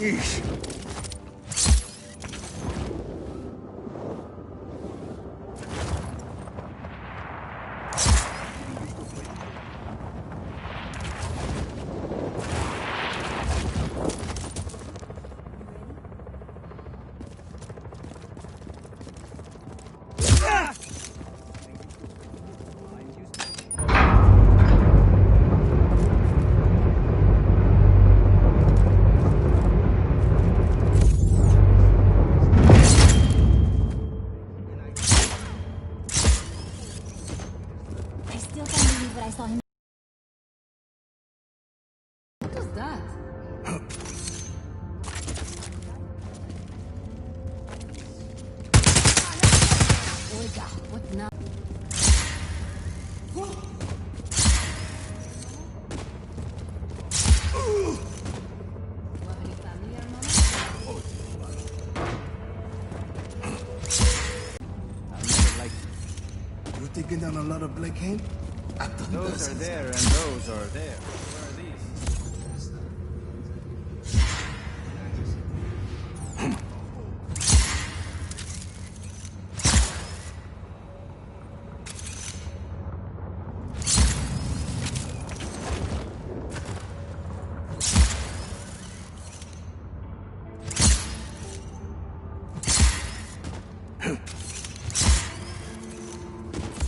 Please. Taking down a lot of Blake Hain? Those are there and those are there. Where are these?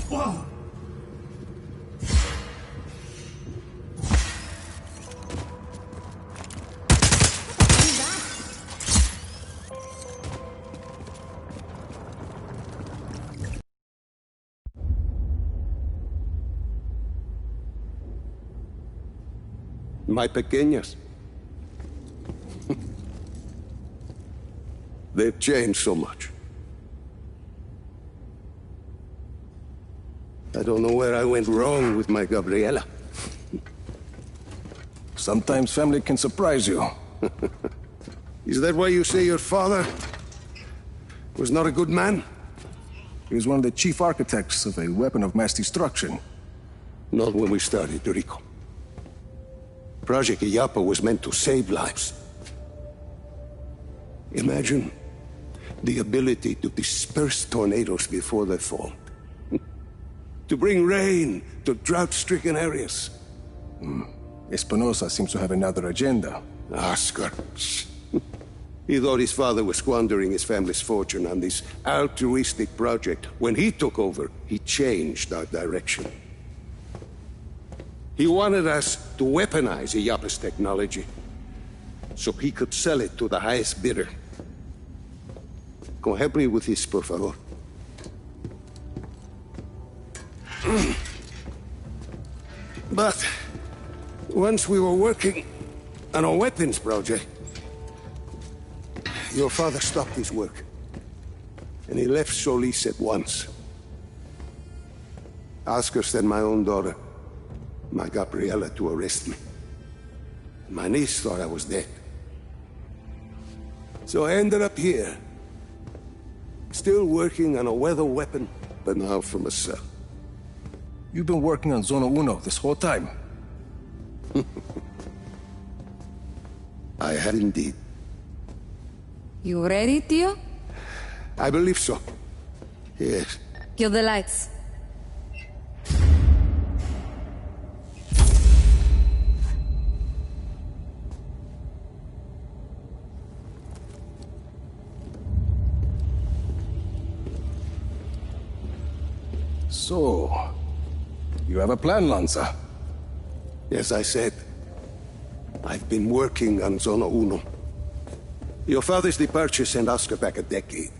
Whoa! My pequeñas. They've changed so much. I don't know where I went wrong with my Gabriela. Sometimes family can surprise you. Is that why you say your father was not a good man? He was one of the chief architects of a weapon of mass destruction. Not when we started, Rico. Project Illapa was meant to save lives. Imagine the ability to disperse tornadoes before they fall. To bring rain to drought-stricken areas. Espinosa seems to have another agenda. Oscar. He thought his father was squandering his family's fortune on this altruistic project. When he took over, he changed our direction. He wanted us to weaponize Illapa's technology, so he could sell it to the highest bidder. Go help me with this, por favor. But once we were working on a weapons project, your father stopped his work, and he left Solis at once. Oscar sent my own daughter, my Gabriela, to arrest me. My niece thought I was dead. So I ended up here, still working on a weather weapon, but now from a cell. You've been working on Zona Uno this whole time. I have indeed. You ready, Tio? I believe so. Yes. Kill the lights. So, you have a plan, Lanza? As I said, I've been working on Zona Uno. Your father's departure sent Oscar back a decade.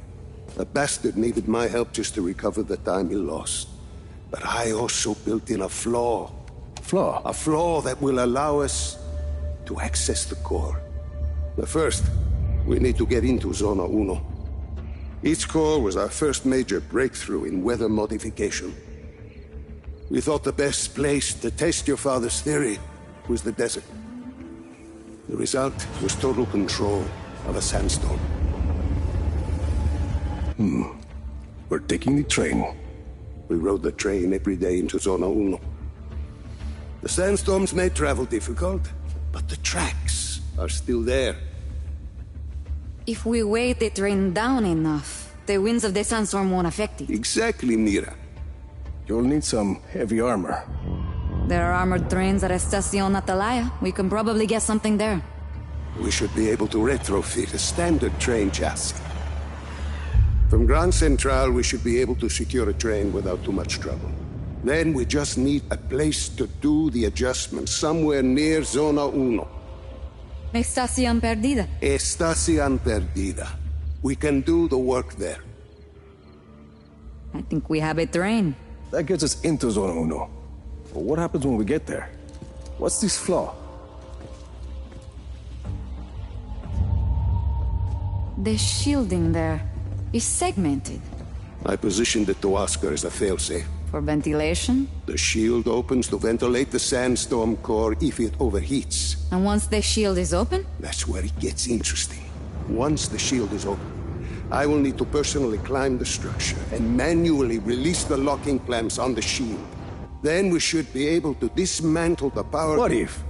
The bastard needed my help just to recover the time he lost. But I also built in a flaw. Flaw? A flaw that will allow us to access the core. But first, we need to get into Zona Uno. Each core was our first major breakthrough in weather modification. We thought the best place to test your father's theory was the desert. The result was total control of a sandstorm. We're taking the train. We rode the train every day into Zona Uno. The sandstorms made travel difficult, but the tracks are still there. If we weight the train down enough, the winds of the sandstorm won't affect it. Exactly, Mira. You'll need some heavy armor. There are armored trains at Estacion Atalaya. We can probably get something there. We should be able to retrofit a standard train chassis. From Grand Central, we should be able to secure a train without too much trouble. Then we just need a place to do the adjustments, somewhere near Zona Uno. Estacion Perdida. Estacion Perdida. We can do the work there. I think we have a train. That gets us into Zona Uno. But what happens when we get there? What's this flaw? The shielding there is segmented. I positioned it to Oscar as a failsafe. For ventilation? The shield opens to ventilate the sandstorm core if it overheats. And once the shield is open? That's where it gets interesting. Once the shield is open, I will need to personally climb the structure and manually release the locking clamps on the shield. Then we should be able to dismantle the power... What if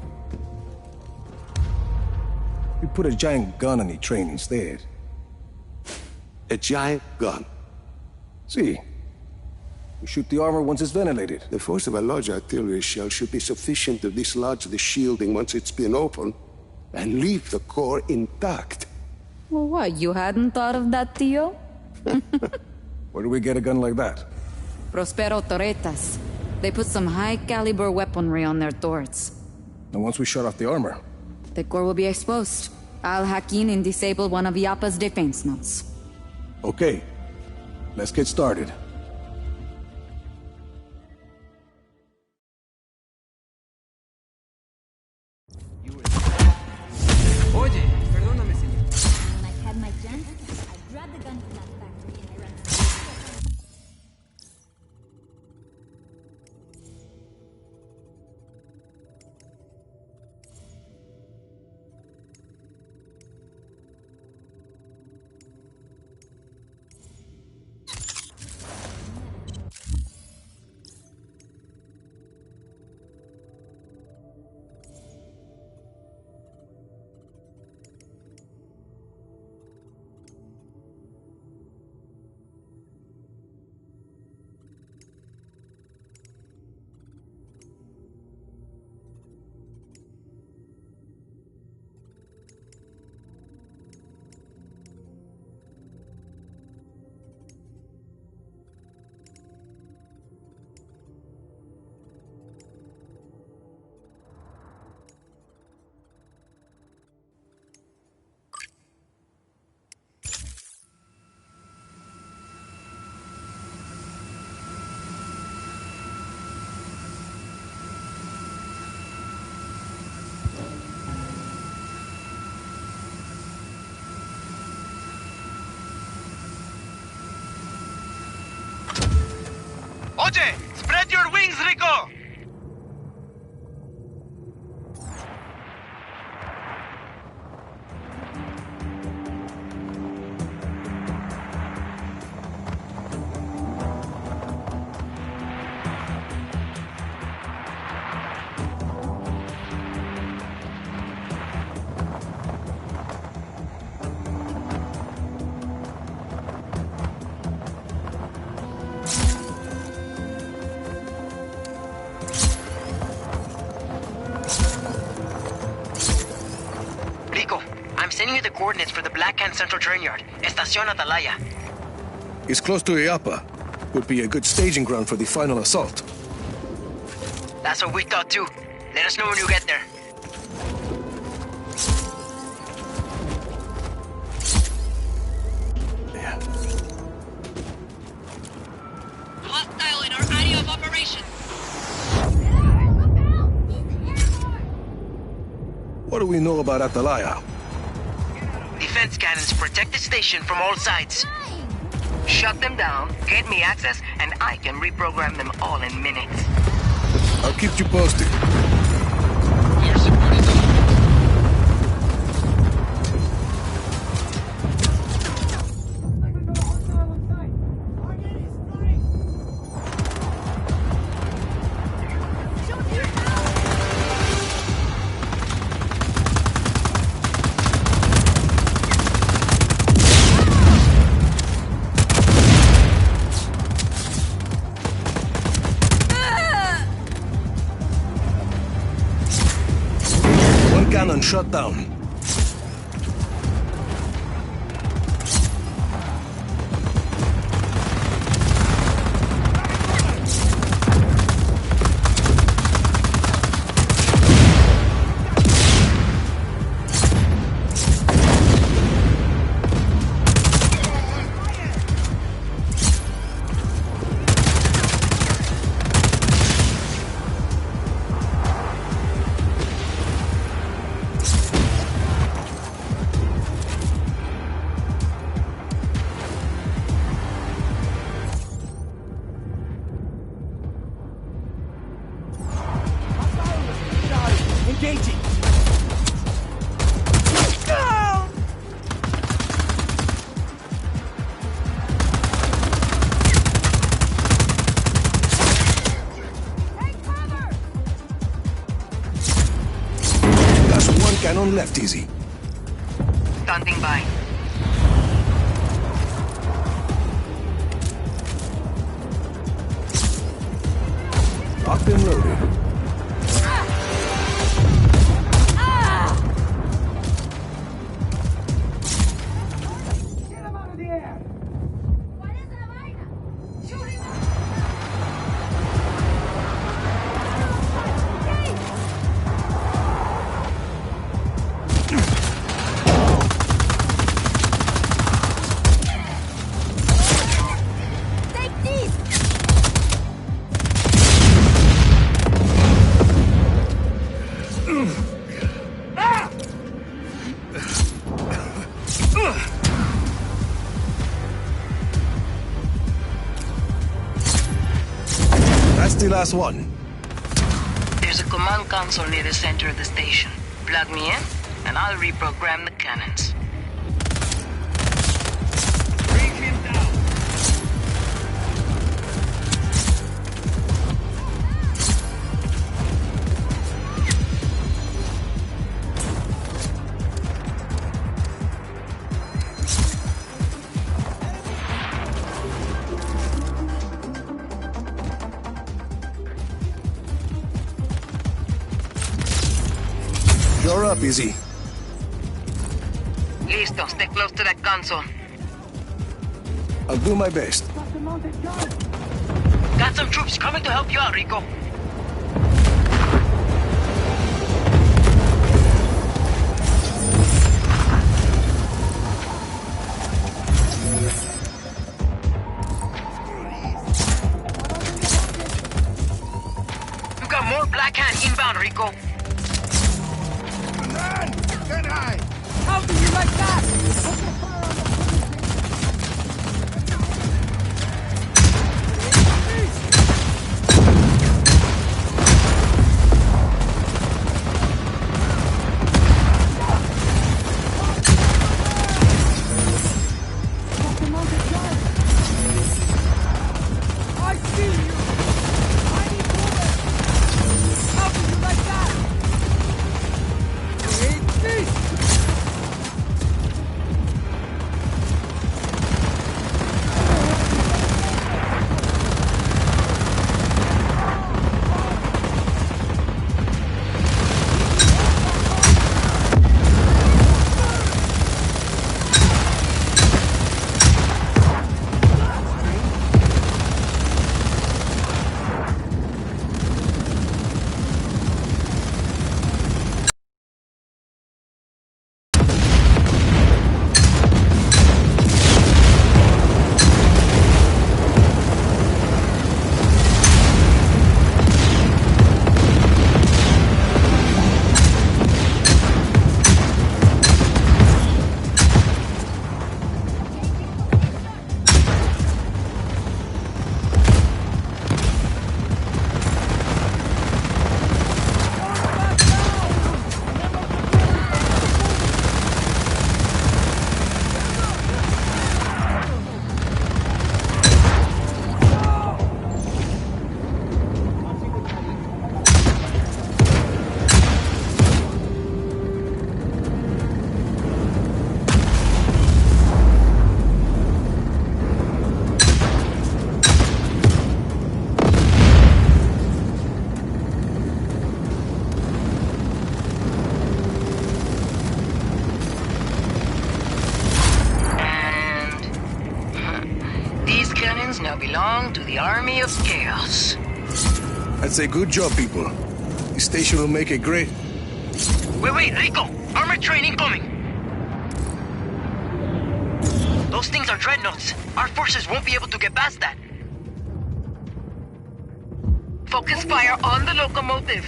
we put a giant gun on the train instead? A giant gun. See, we shoot the armor once it's ventilated. The force of a large artillery shell should be sufficient to dislodge the shielding once it's been opened and leave the core intact. Well, what, you hadn't thought of that, Tio? Where do we get a gun like that? Prospero Torretas. They put some high-caliber weaponry on their turrets. And once we shut off the armor? The core will be exposed. I'll hack in and disable one of Yappa's defense nodes. Okay, let's get started. Oye, perdóname, señor. When I had my chance, I grabbed the gun from that factory and I ran. Oye, spread your wings, Rico! Sending you the coordinates for the Black Hand Central Train Yard, Estacion Atalaya. It's close to Illapa. Would be a good staging ground for the final assault. That's what we thought too. Let us know when you get there. Yeah. Hostile in our area of operation. What do we know about Atalaya? Defense cannons protect the station from all sides. Shut them down, get me access, and I can reprogram them all in minutes. I'll keep you posted. Your support is on. shut down. Engaging! That's one cannon left, Easy. Standing by. Locked and loaded. That's the last one. There's a command console near the center of the station. Plug me in, and I'll reprogram the cannons. Bring him down! You're up, Easy. Listo, stay close to that console. I'll do my best. Got some troops coming to help you out, Rico. You got more Black Hand inbound, Rico. How do you like that? I see you! I need bullets! How do you like that? Take this! cannons now belong to the Army of Chaos. That's a good job, people. The station will make it great. Wait, Rico! Armored train incoming! Those things are dreadnoughts. Our forces won't be able to get past that. Focus fire on the locomotive.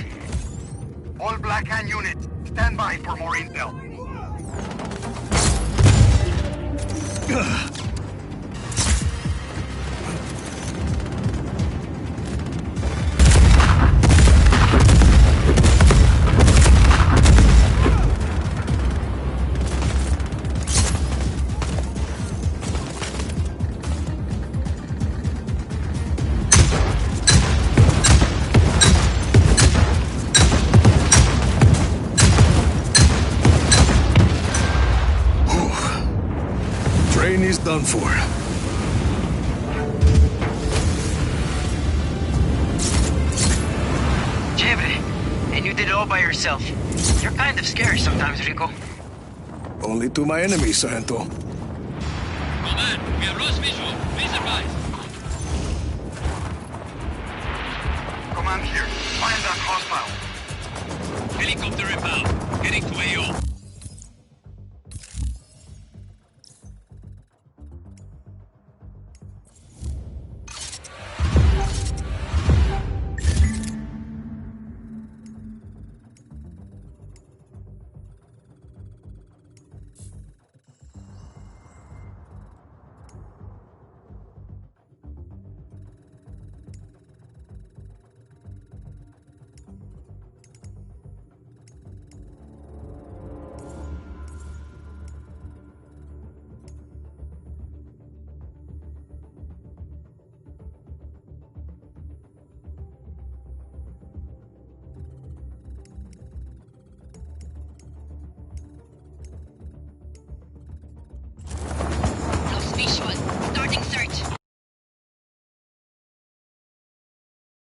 All Black Hand units, stand by for more intel. Train is done for. Chévere. And you did it all by yourself. You're kind of scary sometimes, Rico. Only to my enemies, Sargento. Command, we have lost visual. Please advise.